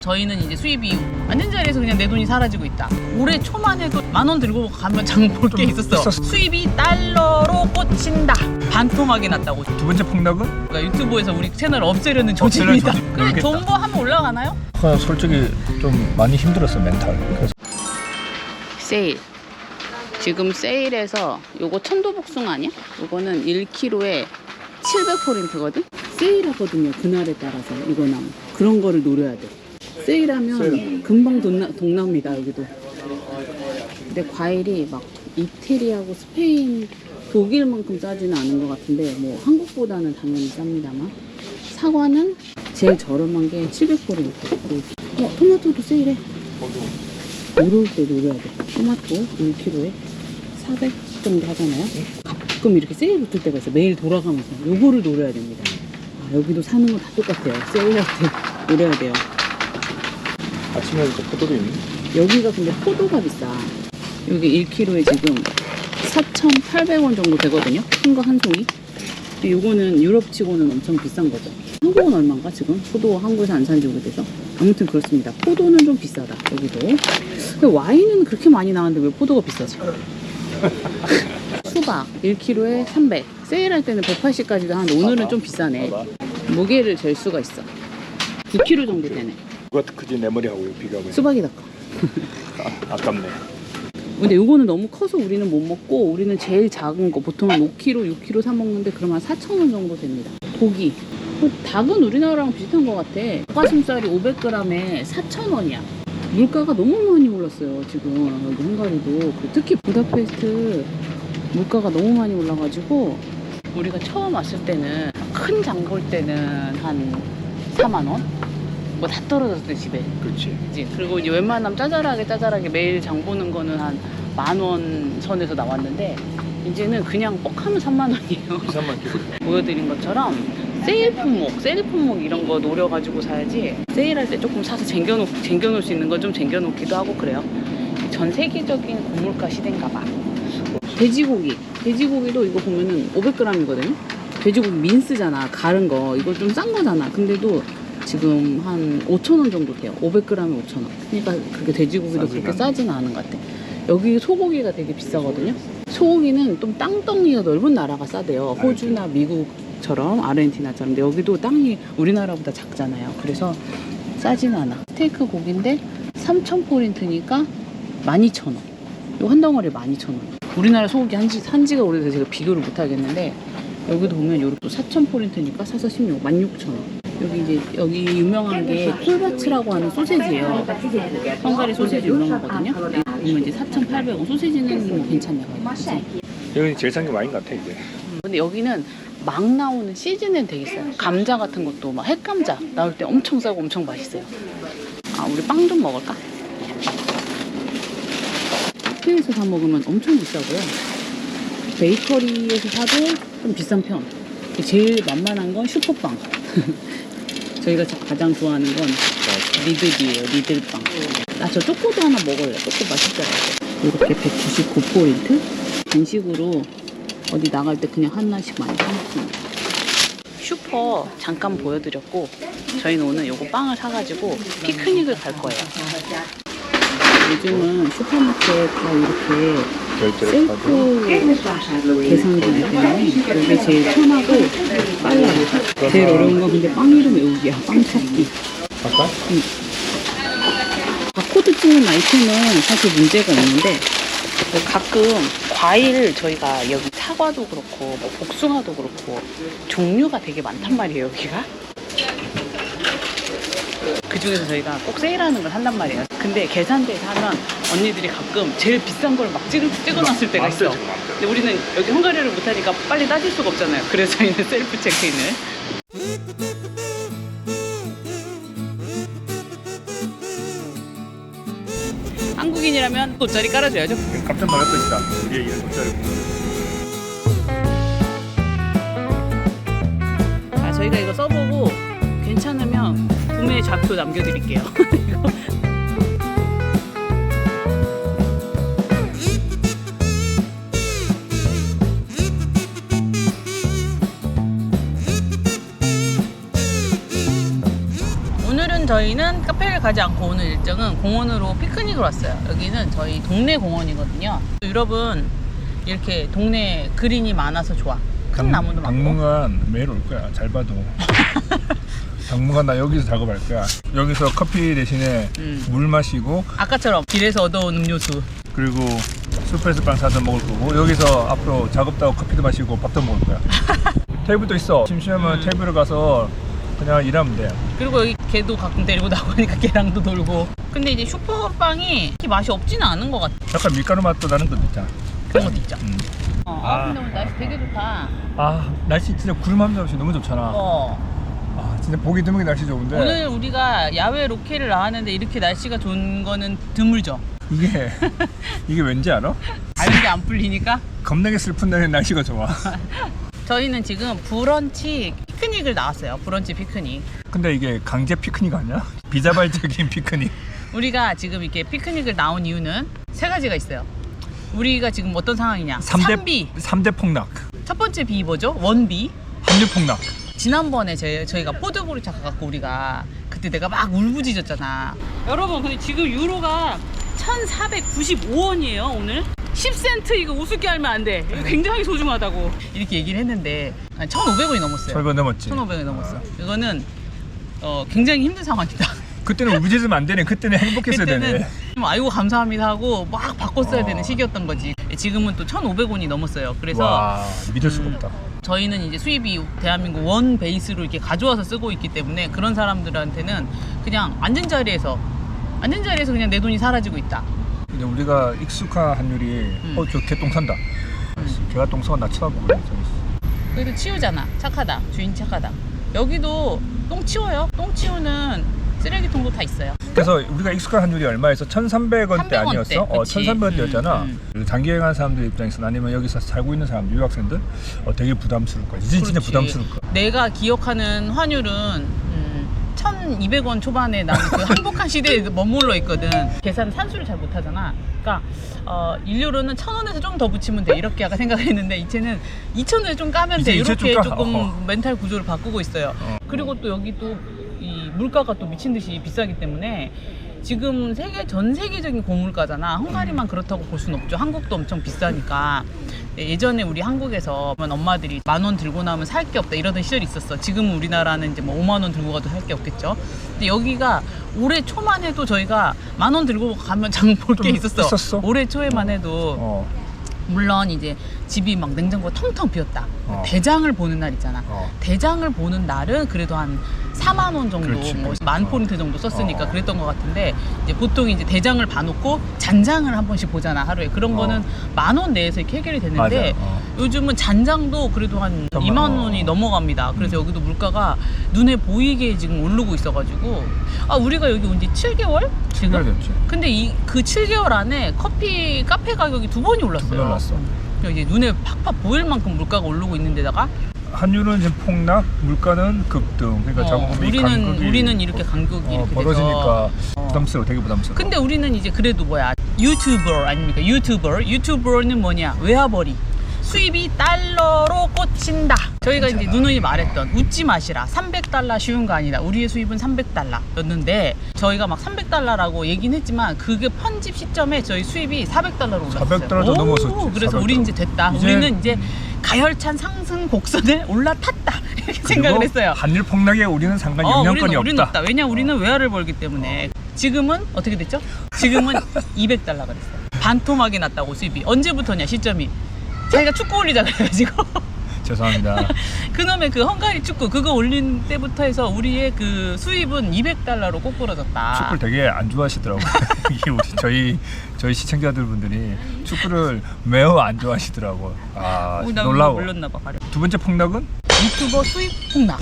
저희는 이제 수입 이후 완전 자리에서 그냥 내 돈이 사라지고 있다. 올해 초만 해도 10,000원 들고 가면 장 볼 게 있었어. 수입이 달러로 꽂힌다. 반토막이 났다고. 두 번째 폭락은? 그러니까 유튜브에서 우리 채널 없애려는 조짐이다. 근데 좋은 거 하면 올라가나요? 솔직히 좀 많이 힘들었어 멘탈. 그래서 세일. 지금 세일해서 요거 천도복숭아 아니야? 요거는 1kg에 700포인트거든? 세일하거든요. 그날에 따라서 이거는 그런 거를 노려야 돼. 세일하면 금방 돈 납니다. 여기도. 근데 과일이 막 이태리하고 스페인, 독일만큼 싸지는 않은 것 같은데 뭐 한국보다는 당연히 쌉니다만 사과는 제일 저렴한 게 700포인트. 토마토도 세일해. 어려울 때 노려야 돼. 토마토 1kg에 400 정도 하잖아요. 가끔 이렇게 세일 붙을 때가 있어. 매일 돌아가면서 요거를 노려야 됩니다. 여기도 사는 거 다 똑같아요. 세일할 때 노려야 돼요. 아침에 또 포도도 있네. 여기가 근데 포도가 비싸. 여기 1kg에 지금 4,800원 정도 되거든요. 큰 거 한 송이. 근데 요거는 유럽 치고는 엄청 비싼 거죠. 한국은 얼마인가 지금? 포도 한국에서 안 산지 오래돼서. 아무튼 그렇습니다. 포도는 좀 비싸다. 여기도. 근데 와인은 그렇게 많이 나왔는데 왜 포도가 비싸지? 수박 1kg에 300. 세일할 때는 180까지도 하는데 오늘은 좀 비싸네. 무게를 잴 수가 있어. 9kg 정도 되네. 누가 크지 내 머리하고 비교하고. 수박이 더 커. 아깝네. 근데 요거는 너무 커서 우리는 못 먹고 우리는 제일 작은 거 보통 한 5kg, 6kg 사 먹는데 그러면 4,000원 정도 됩니다. 고기. 닭은 우리나라랑 비슷한 것 같아. 닭가슴살이 500g에 4,000원이야. 물가가 너무 많이 올랐어요. 지금 여기 헝가리도. 특히 부다페스트 물가가 너무 많이 올라가지고 우리가 처음 왔을 때는 큰 장 볼 때는 한 4만 원? 뭐 다 떨어졌을 집에. 그렇지. 그치? 그리고 이제 웬만하면 짜잘하게 매일 장 보는 거는 한 10,000원 선에서 나왔는데 이제는 그냥 뻑하면 3만 원이에요. 2~3만 킬로. 보여드린 것처럼 세일 품목 이런 거 노려가지고 사야지. 세일할 때 조금 사서 쟁겨놓을 수 있는 거 좀 쟁겨놓기도 하고 그래요. 전 세계적인 고물가 시대인가 봐. 돼지고기도 이거 보면은 500g이거든요. 돼지고기 민스잖아. 가른 거. 이거 좀 싼 거잖아. 근데도 지금 한 5,000원 정도 돼요. 500g에 5,000원. 그러니까 그렇게 돼지고기도 그렇게 싸지는 않은 것 같아. 여기 소고기가 되게 비싸거든요. 소고기는 좀 땅덩이가 넓은 나라가 싸대요. 호주나 미국처럼 아르헨티나처럼. 근데 여기도 땅이 우리나라보다 작잖아요. 그래서 싸지는 않아. 스테이크 고기인데 3,000포인트니까 12,000원. 요 한 덩어리에 12,000원. 우리나라 소고기 한지가 오래돼서 제가 비교를 못 하겠는데 여기도 보면 요렇게 4,000포인트니까 사서 16,000원. 여기 유명한 게 콜바츠라고 하는 소세지예요. 헝가리 소세지 유명하거든요. 보면 이제 4,800원. 소세지는 뭐 괜찮네요. 여기 제일 싼 게 와인 같아 이제. 근데 여기는 막 나오는 시즌은 되게 싸요. 감자 같은 것도 막 핵감자 나올 때 엄청 싸고 엄청 맛있어요. 우리 빵 좀 먹을까? 마트에서 사 먹으면 엄청 비싸고요. 베이커리에서 사도 좀 비싼 편. 제일 만만한 건 슈퍼빵. 저희가 가장 좋아하는 건 리들이에요. 리들빵. 저 초코도 하나 먹을래. 초코 맛있더라고요. 이렇게 199포인트? 간식으로 어디 나갈 때 그냥 하나씩 많이 사먹습니다. 슈퍼 잠깐 보여드렸고 저희는 오늘 요거 빵을 사가지고 피크닉을 갈 거예요. 요즘은 슈퍼마켓 다 이렇게 셀프 계산기이기 때문에 이게 제일 편하고 빨라요. 제일 어려운 건 근데 빵 이름 외우기야. 빵 찾기. 아까? 응. 바코드 찍는 아이템은 사실 문제가 없는데 가끔 과일 저희가 여기 사과도 그렇고 뭐 복숭아도 그렇고 종류가 되게 많단 말이에요. 여기가. 그 중에서 저희가 꼭 세일하는 걸 산단 말이에요. 근데 계산대에서 하면 언니들이 가끔 제일 비싼 걸 막 찍어놨을 때가 있어. 근데 우리는 여기 헝가리를 못하니까 빨리 따질 수가 없잖아요. 그래서 저희는 셀프 체크인을. 한국인이라면 돗자리 깔아줘야죠. 깜짝 놀랄 것이다. 우리의 이런 돗자리 보면. 저희가 이거 써보고 괜찮으면 구매 좌표 남겨드릴게요. 저희는 카페를 가지 않고 오늘 일정은 공원으로 피크닉을 왔어요. 여기는 저희 동네 공원이거든요. 여러분 이렇게 동네 그린이 많아서 좋아. 큰 나무도 많고. 당분간 매일 올 거야. 잘 봐도. 당분간 나 여기서 작업할 거야. 여기서 커피 대신에 물 마시고 아까처럼 길에서 얻어온 음료수. 그리고 스프레소 빵 사서 먹을 거고 여기서 앞으로 작업도 하고 커피도 마시고 밥도 먹을 거야. 테이블도 있어. 심심하면 테이블에 가서 그냥 일하면 돼. 그리고 여기 개도 가끔 데리고 나오니까 개랑도 돌고. 근데 이제 슈퍼빵이 이렇게 맛이 없지는 않은 것 같아. 약간 밀가루 맛도 나는 것도 있잖아. 그런 것도 있죠. 아. 근데 오늘 날씨 되게 좋다. 아 날씨 진짜 구름 한 점 없이 너무 좋잖아. 아 진짜 보기 드물게 날씨 좋은데 오늘 우리가 야외 로케를 나왔는데 이렇게 날씨가 좋은 거는 드물죠. 이게 왠지 알아? 다른 게 안 풀리니까. 겁나게 슬픈 날에 날씨가 좋아. 저희는 지금 브런치 피크닉을 나왔어요. 브런치 피크닉. 근데 이게 강제 피크닉 아니야? 비자발적인 피크닉. 우리가 지금 이렇게 피크닉을 나온 이유는 세 가지가 있어요. 우리가 지금 어떤 상황이냐? 3대 폭락. 첫 번째 B 뭐죠? 원비. 합류 폭락. 지난번에 저희가 포드보를 찾아갖고 우리가 그때 내가 막 울부짖었잖아. 여러분 근데 지금 유로가 1,495원이에요 오늘. 10센트 이거 우습게 알면 안 돼. 이거 굉장히 소중하다고 이렇게 얘기를 했는데 1,500원이 넘었어요. 절반 넘었지. 1,500원이 넘었어. 이거는 굉장히 힘든 상황이다. 그때는 울부짖으면 안 되네. 그때는 행복했어야 그때는 되네. 아이고 감사합니다 하고 막 바꿨어야 되는 시기였던 거지. 지금은 또 1,500원이 넘었어요. 그래서 와 믿을 수가 없다. 저희는 이제 수입이 대한민국 원 베이스로 이렇게 가져와서 쓰고 있기 때문에 그런 사람들한테는 그냥 앉은 자리에서 그냥 내 돈이 사라지고 있다. 근데 우리가 익숙한 한율이 저 개 똥 산다. 개가 똥 싸고 나 쳐다보고 그래. 그래도 치우잖아. 착하다. 주인 착하다. 여기도 똥 치워요. 똥 치우는 쓰레기통도 다 있어요. 그래서 우리가 익숙한 한율이 얼마였어? 1,300원대 아니었어? 1,300원대였잖아. 장기 여행하는 사람들 입장에서는 아니면 여기서 살고 있는 사람들, 유학생들 되게 부담스러울 거야. 이제 진짜 부담스러울 거야. 내가 기억하는 환율은 1,200원 초반에 나는 그 행복한 시대에 머물러 있거든. 계산 산수를 잘 못하잖아. 그러니까 1유로는 1,000원에서 좀 더 붙이면 돼 이렇게 아까 생각했는데 이제는 2,000원에 좀 까면 돼 이렇게 조금 멘탈 구조를 바꾸고 있어요. 그리고 또 여기 또 이 물가가 또 미친 듯이 비싸기 때문에 지금 전 세계적인 고물가잖아. 헝가리만 그렇다고 볼 수는 없죠. 한국도 엄청 비싸니까. 예전에 우리 한국에서 엄마들이 10,000원 들고 나오면 살 게 없다 이러던 시절이 있었어. 지금은 우리나라는 이제 뭐 50,000원 들고 가도 살 게 없겠죠. 근데 여기가 올해 초만 해도 저희가 10,000원 들고 가면 장 볼 게 있었어. 올해 초에만 해도 물론 이제 집이 막 냉장고가 텅텅 비었다. 대장을 보는 날 있잖아. 대장을 보는 날은 그래도 한 40,000원 정도, 그렇지. 뭐 10,000포인트 정도 썼으니까 그랬던 것 같은데 이제 보통 이제 대장을 봐놓고 잔장을 한 번씩 보잖아 하루에. 그런 거는 10,000원 내에서 이렇게 해결이 되는데 요즘은 잔장도 그래도 한 20,000원이 넘어갑니다. 그래서 여기도 물가가 눈에 보이게 지금 오르고 있어가지고 우리가 여기 온 지 7개월? 7개월 됐지. 근데 그 7개월 안에 카페 가격이 2번이 올랐어요. 2번 올랐어. 이제 눈에 팍팍 보일 만큼 물가가 오르고 있는 데다가 한율은 지금 폭락, 물가는 급등. 그러니까 자국금이 우리는 이렇게 간격이 이렇게 벌어지니까 부담스러워, 되게 부담스러워. 근데 우리는 이제 그래도 유튜버 아닙니까? 유튜버는 뭐냐? 외화벌이. 수입이 달러로 꽂힌다. 저희가 이제 누누이 말했던 웃지 마시라. 300달러 쉬운 거 아니다. 우리의 수입은 300달러였는데 저희가 막 300달러라고 얘기는 했지만 그게 편집 시점에 저희 수입이 400달러로 올랐어요. 400달러도 넘어섰지. 그래서 우리 이제 됐다. 우리는 이제 가열찬 상승 곡선을 올라탔다. 이렇게 생각을 했어요. 한율 폭락에 우리는 상관이 영향권이 우리는 없다. 왜냐 우리는 외화를 벌기 때문에. 지금은 어떻게 됐죠? 지금은 200달러가 됐어요. 반토막이 났다고 수입이. 언제부터냐 시점이. 자기가 축구 올리자 그래가지고 죄송합니다. 그놈의 그 헝가리 축구 그거 올린 때부터 해서 우리의 그 수입은 200달러로 꼬꾸라졌다. 축구를 되게 안 좋아하시더라고요. 이게 저희 시청자들 분들이 축구를 매우 안 좋아하시더라고요. 놀라워. 몰랐나 봐. 두 번째 폭락은 유튜버 수입 폭락.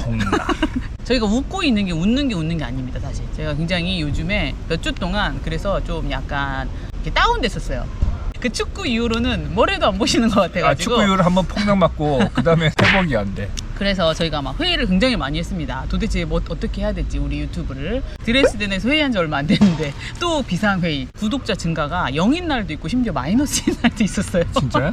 저희가 웃고 있는 게 웃는 게 아닙니다. 사실 제가 굉장히 요즘에 몇 주 동안 그래서 좀 약간 이렇게 다운됐었어요. 그 축구 이후로는 뭐래도 안 보시는 것 같아가지고. 축구 이후로 한번 폭락 맞고 그 다음에 회복이 안 돼. 그래서 저희가 막 회의를 굉장히 많이 했습니다. 도대체 뭐 어떻게 해야 될지 우리 유튜브를 드레스덴에서 회의한 지 얼마 안 됐는데 또 비상회의 구독자 증가가 0인 날도 있고 심지어 마이너스인 날도 있었어요. 진짜요?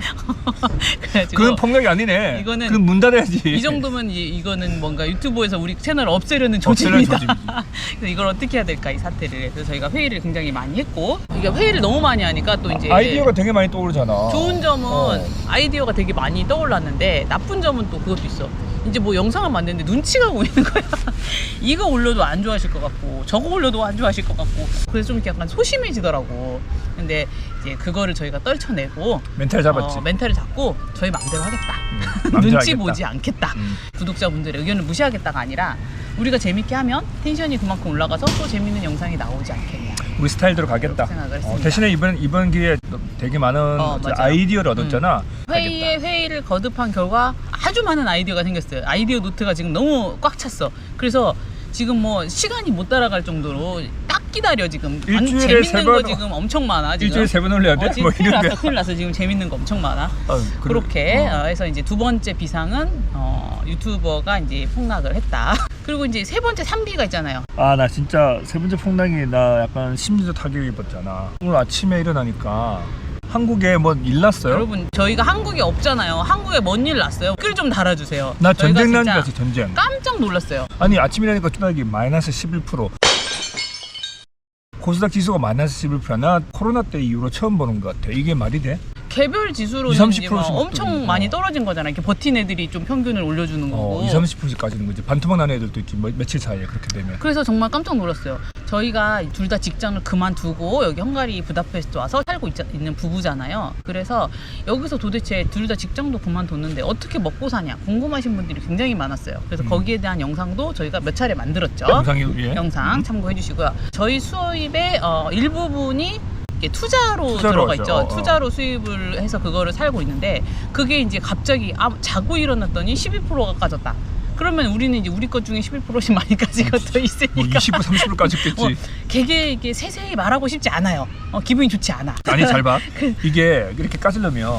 그래가지고 그건 폭력이 아니네. 이거는 그건 문 닫아야지. 이 정도면 이거는 뭔가 유튜브에서 우리 채널을 없애려는 조짐이다. 그래서 이걸 어떻게 해야 될까 이 사태를. 그래서 저희가 회의를 굉장히 많이 했고 이게 회의를 너무 많이 하니까 또 이제 아이디어가 되게 많이 떠오르잖아. 좋은 점은 아이디어가 되게 많이 떠올랐는데 나쁜 점은 또 그것도 있어. 이제 뭐 영상을 만드는데 눈치가 보이는 거야. 이거 올려도 안 좋아하실 것 같고 저거 올려도 안 좋아하실 것 같고 그래서 좀 이렇게 약간 소심해지더라고. 근데 이제 그거를 저희가 떨쳐내고 멘탈 잡았지. 멘탈을 잡고 저희 마음대로 하겠다. 마음대로 눈치 하겠다. 보지 않겠다. 구독자분들의 의견을 무시하겠다가 아니라 우리가 재밌게 하면 텐션이 그만큼 올라가서 또 재밌는 영상이 나오지 않겠냐. 우리 스타일대로 가겠다. 생각을 했습니다. 대신에 이번 기회에 되게 많은 아이디어를 얻었잖아. 회의를 거듭한 결과 아주 많은 아이디어가 생겼어요. 아이디어 노트가 지금 너무 꽉 찼어. 그래서 지금 뭐 시간이 못 따라갈 정도로 딱 기다려 지금. 일주일에 재밌는 거 지금 엄청 많아. 지금. 일주일에 3번 올려야 돼? 지금 큰일 났어. 지금 재밌는 거 엄청 많아. 그렇게 해서 이제 두 번째 비상은 유튜버가 이제 폭락을 했다. 그리고 이제 세 번째 3비가 있잖아요. 아, 나 진짜 세 번째 폭락이 나 약간 심리적 타격을 입었잖아. 오늘 아침에 일어나니까 한국에 뭐 일 났어요? 여러분 저희가 한국에 없잖아요. 한국에 뭔 일 났어요? 댓글 좀 달아주세요. 나 전쟁 난 줄 진짜 알았어. 전쟁. 깜짝 놀랐어요. 아니 아침에 일어나니까 투닥이 마이너스 11%. 코스닥 지수가 마이너스 11%야. 나 코로나 때 이후로 처음 보는 것 같아. 이게 말이 돼? 개별 지수로는 20, 이제 뭐 30% 엄청 많이 떨어진 거잖아. 이렇게 버틴 애들이 좀 평균을 올려주는 거고. 20, 30%씩 까지는 거지. 반토막 나는 애들도 있지. 며칠 사이에 그렇게 되면. 그래서 정말 깜짝 놀랐어요. 저희가 둘 다 직장을 그만두고 여기 헝가리 부다페스트 와서 살고 있는 부부잖아요. 그래서 여기서 도대체 둘 다 직장도 그만뒀는데 어떻게 먹고 사냐 궁금하신 분들이 굉장히 많았어요. 그래서 거기에 대한 영상도 저희가 몇 차례 만들었죠. 영상 참고해 주시고요. 저희 수입의 일부분이 투자로 들어가 있죠. 투자로 수입을 해서 그거를 살고 있는데 그게 이제 갑자기 자고 일어났더니 12%가 까졌다. 그러면 우리는 이제 우리 것 중에 11%씩 많이 까진 것도 있으니까 20%, 30% 까졌겠지. 이게 세세히 말하고 싶지 않아요. 기분이 좋지 않아. 아니 잘 봐. 이게 이렇게 까지려면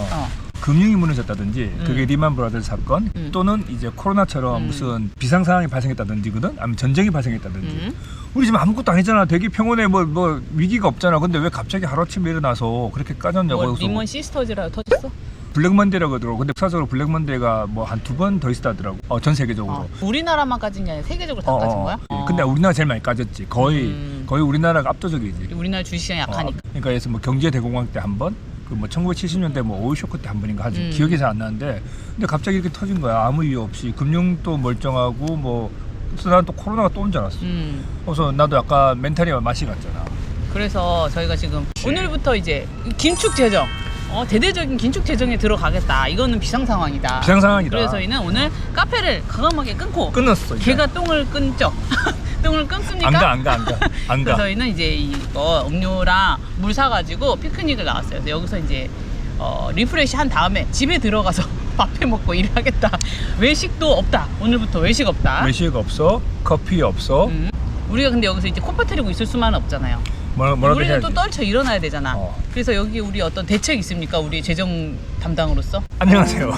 금융이 무너졌다든지 그게 리만 브라더스 사건 또는 이제 코로나처럼 무슨 비상 상황이 발생했다든지거든. 아니면 전쟁이 발생했다든지. 우리 지금 아무것도 아니잖아. 되게 평온에 뭐 위기가 없잖아. 근데 왜 갑자기 하루아침에 일어나서 그렇게 까졌냐고. 리먼 시스터즈라 터졌어? 블랙먼데이라고 하더라고. 근데 역사적으로 블랙먼데이가 뭐 한 2번 더 있었다더라고. 전 세계적으로. 우리나라만 까진 게 아니라 세계적으로 다 까진 거야? 근데 우리나라 제일 많이 까졌지. 거의 우리나라가 압도적이지. 우리나라 주식시장이 약하니까. 그러니까 그래서 뭐 경제 대공황 때 한 번, 그 뭐 1970년대 뭐 오일 쇼크 때 한 번인가 하지. 기억이 잘 안 나는데, 근데 갑자기 이렇게 터진 거야. 아무 이유 없이. 금융도 멀쩡하고 뭐. 그래서 난 또 코로나가 또 온 줄 알았어. 그래서 나도 약간 멘탈이 맛이 갔잖아. 그래서 저희가 지금 오늘부터 이제 긴축 재정. 대대적인 긴축 재정에 들어가겠다. 이거는 비상 상황이다. 비상 상황이다. 그래서 저희는 오늘 카페를 과감하게 끊고 끊었어. 이제. 걔가 똥을 끊죠. 똥을 끊습니까? 안 가. 그래서 저희는 이제 이거 음료랑 물 사가지고 피크닉을 나왔어요. 그래서 여기서 이제 리프레시 한 다음에 집에 들어가서 밥 해 먹고 일을 하겠다. 외식도 없다. 오늘부터 외식 없다. 외식 없어. 커피 없어. 우리가 근데 여기서 이제 코 빠뜨리고 있을 수만은 없잖아요. 뭐라도 우리는 해야지. 또 떨쳐 일어나야 되잖아. 그래서 여기 우리 어떤 대책 있습니까? 우리 재정 담당으로서? 안녕하세요.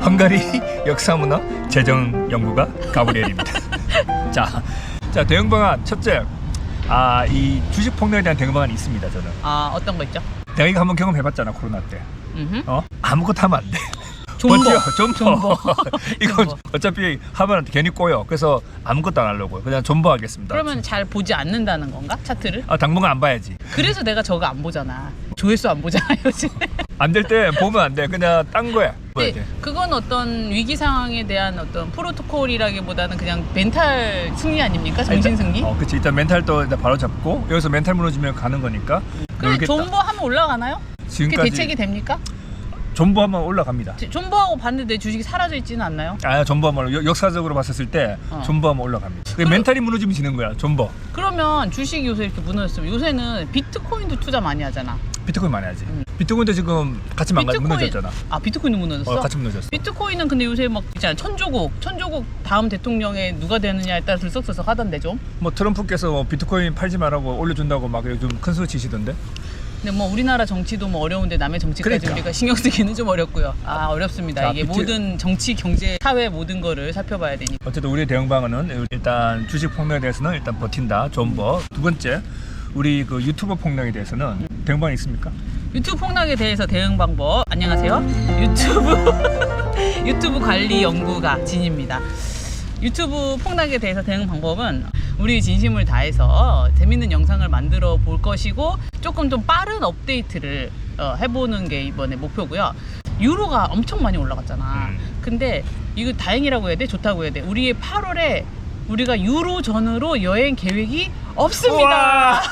헝가리 역사문화 재정연구가 가브리엘입니다. 자, 대응 방안 첫째. 이 주식 폭락에 대한 대응 방안이 있습니다. 저는. 어떤 거 있죠? 내가 이거 한번 경험해봤잖아. 코로나 때. 아무것도 하면 안 돼. 존버. 이건 어차피 하면 괜히 꼬여. 그래서 아무것도 안 하려고요. 그냥 존버하겠습니다. 그러면 잘 보지 않는다는 건가? 차트를? 당분간 안 봐야지. 그래서 내가 저거 안 보잖아. 조회수 안 보잖아 요즘. 안 될 때 보면 안 돼. 그냥 딴 거야. 그건 어떤 위기 상황에 대한 어떤 프로토콜이라기보다는 그냥 멘탈 승리 아닙니까? 정신 승리? 그치. 일단 멘탈도 일단 바로 잡고 여기서 멘탈 무너지면 가는 거니까. 그래 존버하면 올라가나요? 지금까지 그게 대책이 됩니까? 존버하면 올라갑니다. 존버하고 봤는데 내 주식이 사라져 있지는 않나요? 존버하면 역사적으로 봤을 때 존버하면 올라갑니다. 멘탈이 무너지면 지는 거야. 존버. 그러면 주식이 요새 이렇게 무너졌으면 요새는 비트코인도 투자 많이 하잖아. 비트코인 많이 하지. 비트코인도 지금 같이 무너졌잖아. 비트코인도 무너졌어? 같이 무너졌어. 비트코인은 근데 요새 막 있잖아. 천조국 다음 대통령에 누가 되느냐에 따라 들썩들썩 하던데 좀. 뭐 트럼프께서 비트코인 팔지 말라고 올려준다고 막 요즘 큰 소리 치시던데. 근데 뭐 우리나라 정치도 뭐 어려운데 남의 정치까지 그러니까. 우리가 신경 쓰기는 좀 어렵고요. 아 어렵습니다. 자, 이게 모든 정치, 경제, 사회 모든 거를 살펴봐야 되니까. 어쨌든 우리의 대응 방안은 일단 주식 폭락에 대해서는 일단 버틴다. 존버. 두 번째, 우리 그 유튜버 폭락에 대해서는 대응 방안이 있습니까? 유튜브 폭락에 대해서 대응 방법. 안녕하세요. 유튜브 관리 연구가 진입니다. 유튜브 폭락에 대해서 대응 방법은 우리 진심을 다해서 재밌는 영상을 만들어 볼 것이고 조금 좀 빠른 업데이트를 해보는 게 이번에 목표고요. 유로가 엄청 많이 올라갔잖아. 근데 이거 다행이라고 해야 돼? 좋다고 해야 돼? 우리의 8월에 우리가 유로 전으로 여행 계획이 없습니다.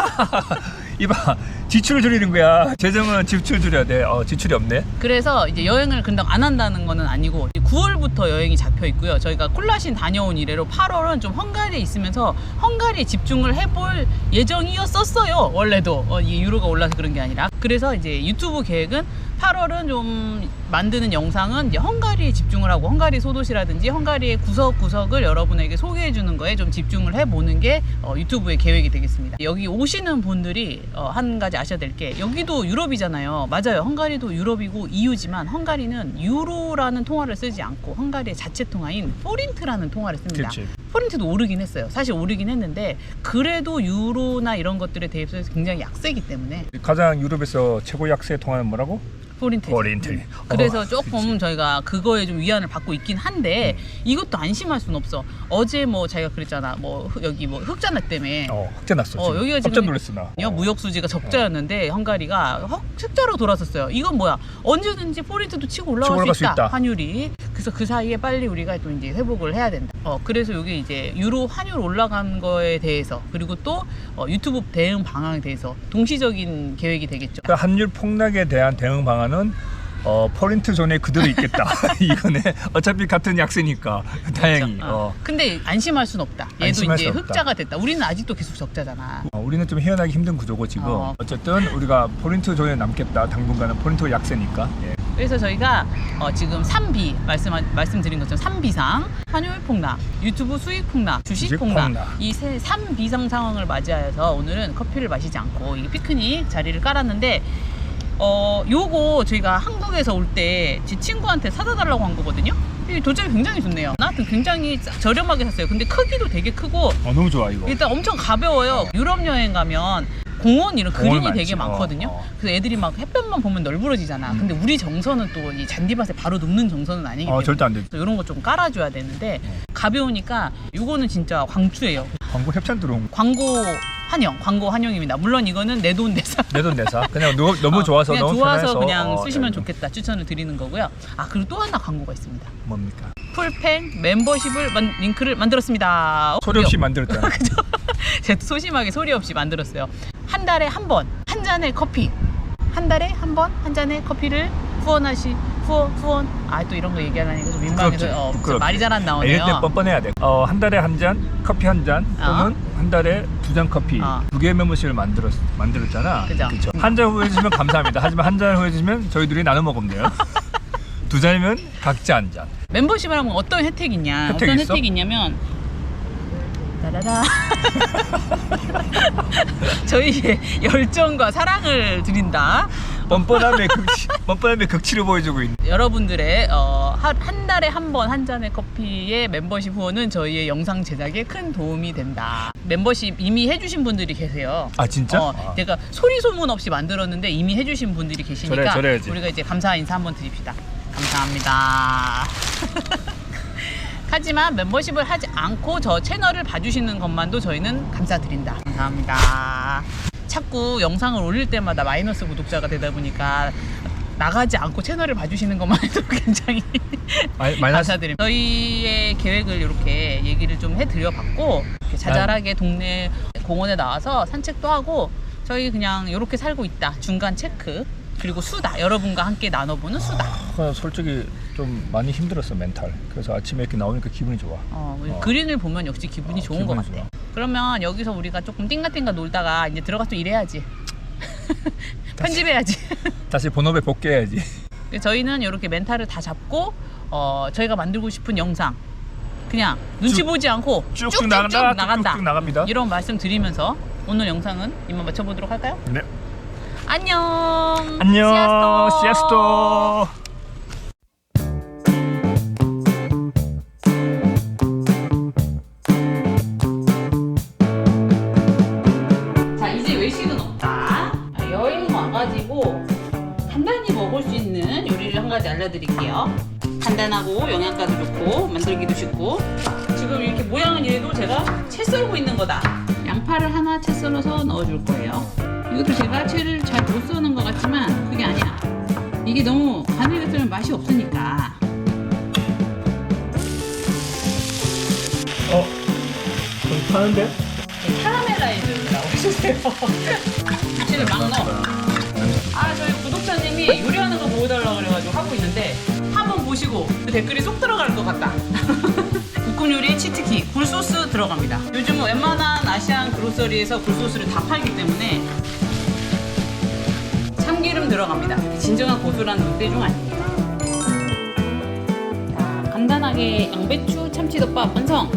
이봐, 지출을 줄이는 거야. 재정은 지출 줄여야 돼. 지출이 없네. 그래서 이제 여행을 근데 안 한다는 거는 아니고 9월부터 여행이 잡혀 있고요. 저희가 콜라신 다녀온 이래로 8월은 좀 헝가리에 있으면서 헝가리에 집중을 해볼 예정이었었어요. 원래도 이 유로가 올라서 그런 게 아니라. 그래서 이제 유튜브 계획은 8월은 좀 만드는 영상은 이제 헝가리에 집중을 하고 헝가리 소도시라든지 헝가리의 구석구석을 여러분에게 소개해 주는 거에 좀 집중을 해보는 게 유튜브의 계획이 되겠습니다. 여기 오시는 분들이 한 가지 아셔야 될 게 여기도 유럽이잖아요. 맞아요. 헝가리도 유럽이고 EU지만 헝가리는 유로라는 통화를 쓰지 않고 헝가리의 자체 통화인 포린트라는 통화를 씁니다. 그치. 포린트도 오르긴 했어요. 사실 오르긴 했는데 그래도 유로나 이런 것들에 대해서 굉장히 약세기 때문에 가장 유럽에서 최고 약세 통화는 뭐라고? 포린트. 포린트. 그래서 조금 저희가 그거에 좀 위안을 받고 있긴 한데 이것도 안심할 수는 없어. 어제 뭐 자기가 그랬잖아. 뭐 여기 뭐 흑자나 때문에. 흑자 났어. 지금. 여기가 깜짝 지금 놀랐어 나. 무역 수지가 적자였는데 헝가리가 흑자로 돌아섰어요. 이건 뭐야? 언제든지 포린트도 치고 올라갈 수 있다. 환율이. 그래서 그 사이에 빨리 우리가 또 이제 회복을 해야 된다. 그래서 여기 이제 유로 환율 올라간 거에 대해서 그리고 또 유튜브 대응 방안에 대해서 동시적인 계획이 되겠죠. 그러니까 환율 폭락에 대한 대응 방안은 포린트 존에 그대로 있겠다. 이거네. 어차피 같은 약세니까 다행히. 근데 안심할 순 없다. 얘도 안심할 이제 수 없다. 흑자가 됐다. 우리는 아직도 계속 적자잖아. 우리는 좀 헤어나기 힘든 구조고 지금. 어쨌든 우리가 포린트 존에 남겠다. 당분간은 포린트가 약세니까. 예. 그래서 저희가 지금 3B 말씀드린 것처럼 3비상 환율 폭락, 유튜브 수익 폭락, 주식 폭락 이 3비상 상황을 맞이하여서 오늘은 커피를 마시지 않고 이게 피크닉 자리를 깔았는데 요거 저희가 한국에서 올 때 제 친구한테 사다 달라고 한 거거든요. 이 도장이 굉장히 좋네요. 나한테 굉장히 저렴하게 샀어요. 근데 크기도 되게 크고 너무 좋아 이거. 일단 엄청 가벼워요. 유럽 여행 가면 공원 이런 그린이 많지. 되게 많거든요. 그래서 애들이 막 햇볕만 보면 널브러지잖아. 근데 우리 정선은 또 이 잔디밭에 바로 눕는 정선은 아니기 때문에 절대 안 돼. 이런 거 좀 깔아줘야 되는데 가벼우니까 이거는 진짜 광추예요. 광고 협찬 들어온 거. 광고 환영입니다. 물론 이거는 내 돈 내산. 내 돈 내사. 그냥 너무 좋아서 그냥 너무 좋아서 편해서 그냥 쓰시면 좋겠다 추천을 드리는 거고요. 그리고 또 하나 광고가 있습니다. 뭡니까? 풀펜 멤버십을 링크를 만들었습니다. 소리 없이 만들었잖아. 그죠? 제가 소심하게 소리 없이 만들었어요. 한 달에 한 번 한 잔의 커피. 한 달에 한 번 한 잔의 커피를 후원. 또 이런 거 얘기하려니까 좀 민망해서 부끄럽지. 말이 잘 안 나오네요. 이럴 때 뻔뻔해야 돼. 한 달에 한 잔, 커피 한 잔, 또는 한 달에 2잔 커피, 2개의 멤버십을 만들었잖아. 그죠? 한 잔 후해 주시면 감사합니다. 하지만 한 잔 후해 주시면 저희들이 나눠 먹으면 돼요. 2잔이면 각자 한 잔. 멤버십을 하면 어떤 혜택이 있냐? 혜택이 있어? 혜택이 있냐면 따라라 저희의 열정과 사랑을 드린다. 뻔뻔함의 극치를 보여주고 있는. 여러분들의 한 달에 한 번 한 잔의 커피의 membership 후원은 저희의 영상 제작에 큰 도움이 된다. 멤버십 이미 해주신 분들이 계세요. 진짜? 제가 소리 소문 없이 만들었는데 이미 해주신 분들이 계시니까 저래야지. 우리가 이제 감사 인사 한번 드립시다. 감사합니다. 하지만 멤버십을 하지 않고 저 채널을 봐주시는 것만도 저희는 감사드린다. 감사합니다. 자꾸 영상을 올릴 때마다 마이너스 구독자가 되다 보니까 나가지 않고 채널을 봐주시는 것만 해도 굉장히 감사드립니다. 저희의 계획을 이렇게 얘기를 좀 해드려봤고 이렇게 자잘하게 동네 공원에 나와서 산책도 하고 저희 그냥 이렇게 살고 있다. 중간 체크. 그리고 수다. 여러분과 함께 나눠보는 수다. 솔직히 좀 많이 힘들었어 멘탈. 그래서 아침에 이렇게 나오니까 기분이 좋아. 그린을 보면 역시 기분이 좋은 것 같아. 좋아. 그러면 여기서 우리가 조금 띵가띵가 놀다가 이제 들어가서 일해야지. 편집해야지. 다시 본업에 복귀해야지. 저희는 이렇게 멘탈을 다 잡고 저희가 만들고 싶은 영상 그냥 눈치 보지 않고 쭉쭉 나간다. 쭉 나갑니다. 이런 말씀 드리면서 오늘 영상은 이만 마쳐보도록 할까요? 네. 안녕. 안녕. 시아스토. 자, 이제 외식은 없다. 여행 와가지고 간단히 먹을 수 있는 요리를 한 가지 알려드릴게요. 간단하고 영양가도 좋고 만들기도 쉽고, 지금 이렇게 모양은 이래도 제가 채 썰고 있는 거다. 양파를 하나 채 썰어서 넣어줄 거예요. 이것도 제가 채를 잘 못 써는 것 같지만 그게 아니야. 이게 너무 가늘게 썰면 맛이 없으니까. 좀 타는데? 카라멜라이즈라고 해주세요. 채를 막 넣어. 저희 구독자님이 요리하는 거 보여달라고 그래가지고 하고 있는데 한번 보시고 댓글이 쏙 들어갈 것 같다. 볶음 요리에 치트키, 굴소스 들어갑니다. 요즘은 웬만한 아시안 그로서리에서 굴소스를 다 팔기 때문에 참기름 들어갑니다. 진정한 고소한 눈대중 아닙니다. 자, 간단하게 양배추 참치덮밥 완성!